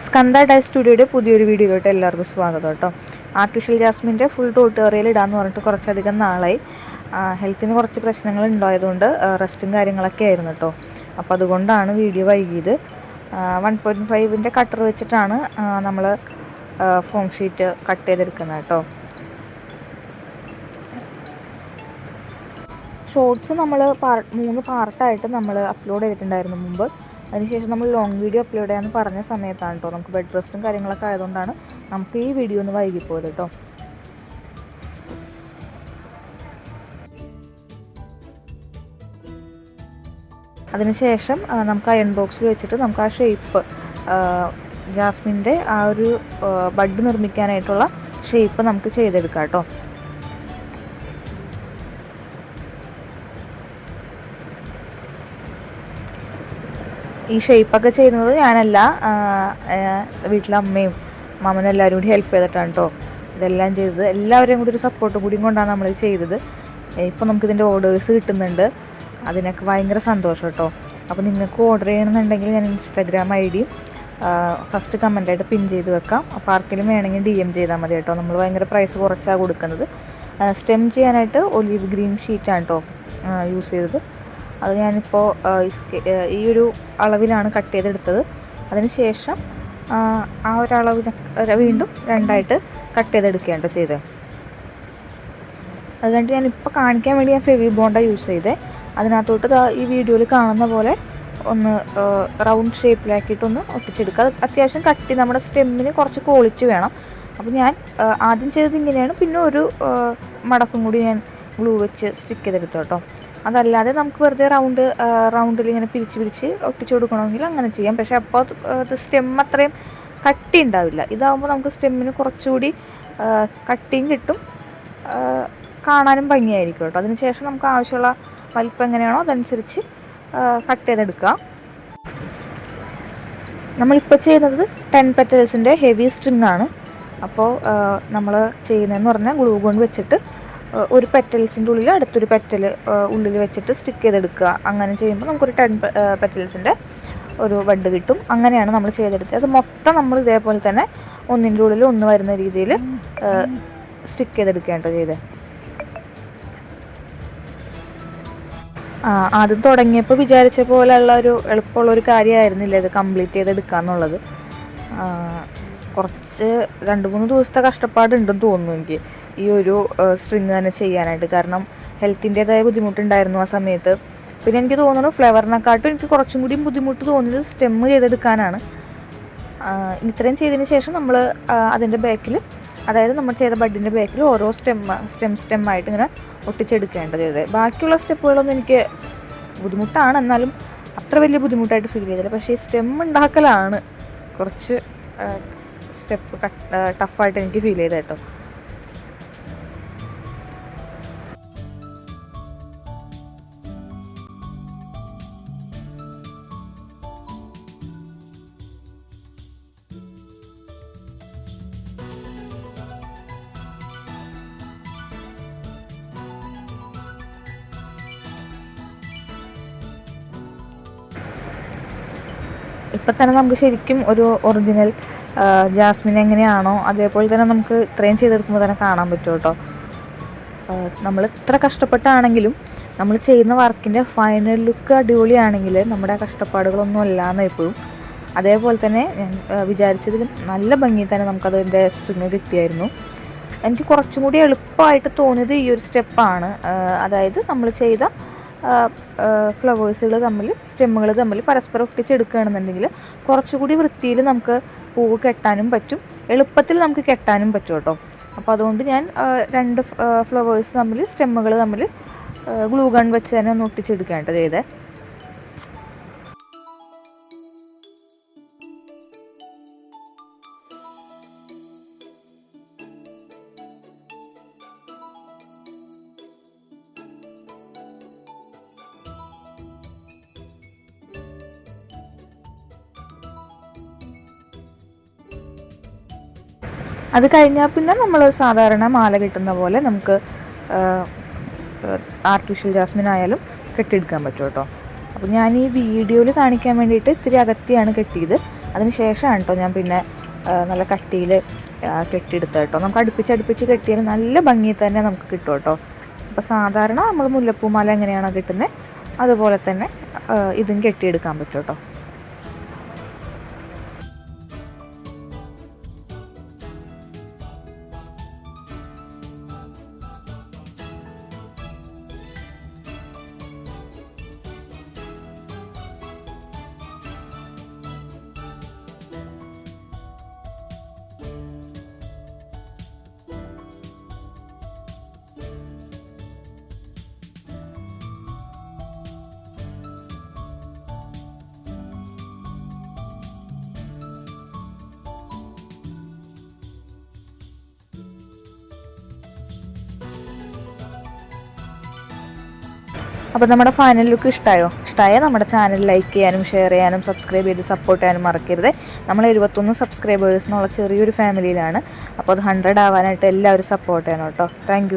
Skanda dye സ്റ്റുഡിയോയുടെ പുതിയൊരു വീഡിയോയിലോട്ട് എല്ലാവർക്കും സ്വാഗതം കേട്ടോ. ആർട്ടിഫിഷ്യൽ ജാസ്മിൻ്റെ ഫുൾ ട്യൂട്ടോറിയൽ ഇടാമെന്ന് പറഞ്ഞിട്ട് കുറച്ചധികം നാളായി. ഹെൽത്തിന് കുറച്ച് പ്രശ്നങ്ങൾ ഉണ്ടായതുകൊണ്ട് റെസ്റ്റും കാര്യങ്ങളൊക്കെ ആയിരുന്നു കേട്ടോ. അപ്പോൾ അതുകൊണ്ടാണ് വീഡിയോ വൈകിയത്. 1.5 കട്ടർ വെച്ചിട്ടാണ് നമ്മൾ ഫോം ഷീറ്റ് കട്ട് ചെയ്തെടുക്കുന്നത് കേട്ടോ. ഷോർട്സ് നമ്മൾ 3 പാർട്ടായിട്ട് നമ്മൾ അപ്ലോഡ് ചെയ്തിട്ടുണ്ടായിരുന്നു മുമ്പ്. അതിനുശേഷം നമ്മൾ ലോങ് വീഡിയോ അപ്ലോഡ് ചെയ്യാമെന്ന് പറഞ്ഞ സമയത്താണ് കേട്ടോ നമുക്ക് ബെഡ് റെസ്റ്റും കാര്യങ്ങളൊക്കെ ആയതുകൊണ്ടാണ് നമുക്ക് ഈ വീഡിയോ ഒന്ന് വൈകിപ്പോയത് കേട്ടോ. അതിനുശേഷം നമുക്ക് അയൺ ബോക്സിൽ വെച്ചിട്ട് നമുക്ക് ആ ഷേപ്പ് ജാസ്മിൻ്റെ ആ ഒരു ബഡ് നിർമ്മിക്കാനായിട്ടുള്ള ഷേപ്പ് നമുക്ക് ചെയ്തെടുക്കാം കേട്ടോ. ഈ ഷേപ്പൊക്കെ ചെയ്യുന്നത് ഞാനല്ല, വീട്ടിലെ അമ്മയും മാമനും എല്ലാവരും കൂടി ഹെൽപ്പ് ചെയ്തിട്ടാണ് കേട്ടോ ഇതെല്ലാം ചെയ്തത്. എല്ലാവരെയും കൂടി ഒരു സപ്പോർട്ടും കൂടിയും കൊണ്ടാണ് നമ്മൾ ചെയ്തത്. ഇപ്പോൾ നമുക്കിതിൻ്റെ ഓർഡേഴ്സ് കിട്ടുന്നുണ്ട്, അതിനൊക്കെ ഭയങ്കര സന്തോഷം കേട്ടോ. അപ്പോൾ നിങ്ങൾക്ക് ഓർഡർ ചെയ്യണമെന്നുണ്ടെങ്കിൽ ഞാൻ ഇൻസ്റ്റാഗ്രാം ഐ ഡിയും ഫസ്റ്റ് കമൻറ്റായിട്ട് പിൻ ചെയ്ത് വെക്കാം. അപ്പോൾ ആർക്കെങ്കിലും വേണമെങ്കിൽ DM ചെയ്താൽ മതി കേട്ടോ. നമ്മൾ ഭയങ്കര പ്രൈസ് കുറച്ചാണ് കൊടുക്കുന്നത്. സ്റ്റെം ചെയ്യാനായിട്ട് ഒലീവ് ഗ്രീൻ ഷീറ്റാണ് കേട്ടോ യൂസ് ചെയ്തത്. അത് ഞാനിപ്പോൾ ഈ ഒരു അളവിലാണ് കട്ട് ചെയ്തെടുത്തത്. അതിന് ശേഷം ആ ഒരളവിന് വീണ്ടും 2ആയിട്ട് കട്ട് ചെയ്തെടുക്കുകയാണ് കേട്ടോ ചെയ്തത്. അത് കഴിഞ്ഞിട്ട് ഞാനിപ്പോൾ കാണിക്കാൻ വേണ്ടി ഞാൻ ഫെവി ബോണ്ടാണ് യൂസ് ചെയ്തത്. അതിനകത്തോട്ട് ഈ വീഡിയോയിൽ കാണുന്ന പോലെ ഒന്ന് റൗണ്ട് ഷേപ്പിലാക്കിയിട്ടൊന്ന് ഒട്ടിച്ചെടുക്കുക. അത് അത്യാവശ്യം കട്ടി, നമ്മുടെ സ്റ്റെമ്മിന് കുറച്ച് ക്വാളിറ്റി വേണം. അപ്പോൾ ഞാൻ ആദ്യം ചെയ്തത് ഇങ്ങനെയാണ്. പിന്നെ ഒരു മടക്കും കൂടി ഞാൻ ഗ്ലൂ വെച്ച് സ്റ്റിക്ക് ചെയ്തെടുത്തു കേട്ടോ. അതല്ലാതെ നമുക്ക് വെറുതെ റൗണ്ടിൽ ഇങ്ങനെ പിരിച്ച് ഒട്ടിച്ചു കൊടുക്കണമെങ്കിൽ അങ്ങനെ ചെയ്യാം. പക്ഷേ അപ്പോൾ അത് സ്റ്റെം അത്രയും കട്ടി ഉണ്ടാവില്ല. ഇതാകുമ്പോൾ നമുക്ക് സ്റ്റെമ്മിന് കുറച്ചുകൂടി കട്ടിയും കിട്ടും, കാണാനും ഭംഗിയായിരിക്കും കേട്ടോ. അതിന് ശേഷം നമുക്ക് ആവശ്യമുള്ള വലിപ്പം എങ്ങനെയാണോ അതനുസരിച്ച് കട്ട് ചെയ്തെടുക്കാം. നമ്മളിപ്പോൾ ചെയ്യുന്നത് 10 പെറ്റൽസിൻ്റെ ഹെവി സ്ട്രിങ് ആണ്. അപ്പോൾ നമ്മൾ ചെയ്യുന്നതെന്ന് പറഞ്ഞാൽ ഗ്ലൂ ഗൺ വെച്ചിട്ട് ഒരു പെറ്റൽസിൻ്റെ ഉള്ളിൽ അടുത്തൊരു പെറ്റൽ ഉള്ളിൽ വെച്ചിട്ട് സ്റ്റിക്ക് ചെയ്തെടുക്കുക. അങ്ങനെ ചെയ്യുമ്പോൾ നമുക്കൊരു 10 പെറ്റൽസിൻ്റെ ഒരു ബഡ് കിട്ടും. അങ്ങനെയാണ് നമ്മൾ ചെയ്തെടുത്തത്. അത് മൊത്തം നമ്മൾ ഇതേപോലെ തന്നെ ഒന്നിൻ്റെ ഉള്ളിൽ ഒന്ന് വരുന്ന രീതിയിൽ സ്റ്റിക്ക് ചെയ്തെടുക്കുകയാണ് ചെയ്തത്. ആദ്യം തുടങ്ങിയപ്പോൾ വിചാരിച്ച പോലെയുള്ള ഒരു എളുപ്പമുള്ളൊരു കാര്യമായിരുന്നില്ല ഇത് കംപ്ലീറ്റ് ചെയ്തെടുക്കുക എന്നുള്ളത്. കുറച്ച് 2-3 ദിവസത്തെ കഷ്ടപ്പാടുണ്ടെന്ന് തോന്നുന്നു എനിക്ക് ഈ ഒരു സ്ട്രിങ് തന്നെ ചെയ്യാനായിട്ട്. കാരണം ഹെൽത്തിൻ്റേതായ ബുദ്ധിമുട്ടുണ്ടായിരുന്നു ആ സമയത്ത്. പിന്നെ എനിക്ക് തോന്നുന്നു ഫ്ലവറിനെക്കാട്ടും എനിക്ക് കുറച്ചും കൂടി ബുദ്ധിമുട്ട് തോന്നിയത് സ്റ്റെമ്മ് ചെയ്തെടുക്കാനാണ്. ഇത്രയും ചെയ്തതിന് ശേഷം നമ്മൾ അതിൻ്റെ ബാക്കിൽ, അതായത് നമ്മൾ ചെയ്ത ബഡിൻ്റെ ബാക്കിൽ ഓരോ സ്റ്റെമ്മായിട്ട് ഇങ്ങനെ ഒട്ടിച്ചെടുക്കേണ്ടത് ചെയ്തത്. ബാക്കിയുള്ള സ്റ്റെപ്പുകളൊന്നും എനിക്ക് ബുദ്ധിമുട്ടാണ്, എന്നാലും അത്ര വലിയ ബുദ്ധിമുട്ടായിട്ട് ഫീൽ ചെയ്തില്ല. പക്ഷേ ഈ സ്റ്റെം ഉണ്ടാക്കലാണ് കുറച്ച് ടഫായിട്ട് എനിക്ക് ഫീൽ ചെയ്തത് കേട്ടോ. ഇപ്പം തന്നെ നമുക്ക് ശരിക്കും ഒരു ഒറിജിനൽ ജാസ്മിൻ എങ്ങനെയാണോ അതേപോലെ തന്നെ നമുക്ക് ഇത്രയും ചെയ്തെടുക്കുമ്പോൾ തന്നെ കാണാൻ പറ്റും കേട്ടോ. നമ്മൾ ഇത്ര കഷ്ടപ്പെട്ടാണെങ്കിലും നമ്മൾ ചെയ്യുന്ന വർക്കിൻ്റെ ഫൈനൽ ലുക്ക് അടിപൊളിയാണെങ്കിൽ നമ്മുടെ കഷ്ടപ്പാടുകളൊന്നും അല്ലാന്ന് എപ്പോഴും. അതേപോലെ തന്നെ ഞാൻ വിചാരിച്ചതിലും നല്ല ഭംഗി തന്നെ നമുക്കതിൻ്റെ സ്ട്രിങ് കിട്ടിയായിരുന്നു. എനിക്ക് കുറച്ചും കൂടി എളുപ്പമായിട്ട് തോന്നിയത് ഈ ഒരു സ്റ്റെപ്പാണ്. അതായത് നമ്മൾ ചെയ്ത ഫ്ലവേഴ്സുകൾ സ്റ്റെമ്മുകൾ തമ്മിൽ പരസ്പരം ഒട്ടിച്ചെടുക്കുകയാണെന്നുണ്ടെങ്കിൽ കുറച്ചുകൂടി വൃത്തിയിൽ നമുക്ക് പൂവ് കെട്ടാനും പറ്റും, എളുപ്പത്തിൽ നമുക്ക് കെട്ടാനും പറ്റും കേട്ടോ. അപ്പോൾ അതുകൊണ്ട് ഞാൻ 2 ഫ്ലവേഴ്സ് സ്റ്റെമ്മുകൾ തമ്മിൽ ഗ്ലൂ ഗൺ വെച്ച് തന്നെ ഒന്ന് ഒട്ടിച്ചെടുക്കുകയാണ് ചെയ്തത്. അത് കഴിഞ്ഞാൽ പിന്നെ നമ്മൾ സാധാരണ മാല കെട്ടുന്ന പോലെ നമുക്ക് ആർട്ടിഫിഷ്യൽ ജാസ്മിൻ ആയാലും കെട്ടിയെടുക്കാൻ പറ്റും കേട്ടോ. അപ്പോൾ ഞാൻ ഈ വീഡിയോയിൽ കാണിക്കാൻ വേണ്ടിയിട്ട് ഇത്തിരി അകത്തിയാണ് കെട്ടിയത്. അതിന് ശേഷമാണ് കേട്ടോ ഞാൻ പിന്നെ നല്ല കട്ടിയിൽ കെട്ടിയെടുത്തത് കേട്ടോ. നമുക്ക് അടുപ്പിച്ച് കെട്ടിയാൽ നല്ല ഭംഗി തന്നെ നമുക്ക് കിട്ടും കേട്ടോ. അപ്പോൾ സാധാരണ നമ്മൾ മുല്ലപ്പൂമാല എങ്ങനെയാണോ കിട്ടുന്നത് അതുപോലെ തന്നെ ഇതും കെട്ടിയെടുക്കാൻ പറ്റും കേട്ടോ. അപ്പോൾ നമ്മുടെ ഫൈനൽ ലുക്ക് ഇഷ്ടമായാൽ നമ്മുടെ ചാനൽ ലൈക്ക് ചെയ്യാനും ഷെയർ ചെയ്യാനും സബ്സ്ക്രൈബ് ചെയ്ത് സപ്പോർട്ട് ചെയ്യാനും മറക്കരുത്. നമ്മൾ 71 സബ്സ്ക്രൈബേഴ്സിനുള്ള ചെറിയൊരു ഫാമിലിയിലാണ്. അപ്പോൾ അത് 100 ആവാനായിട്ട് എല്ലാവരും സപ്പോർട്ട് ചെയ്യണം കേട്ടോ. താങ്ക്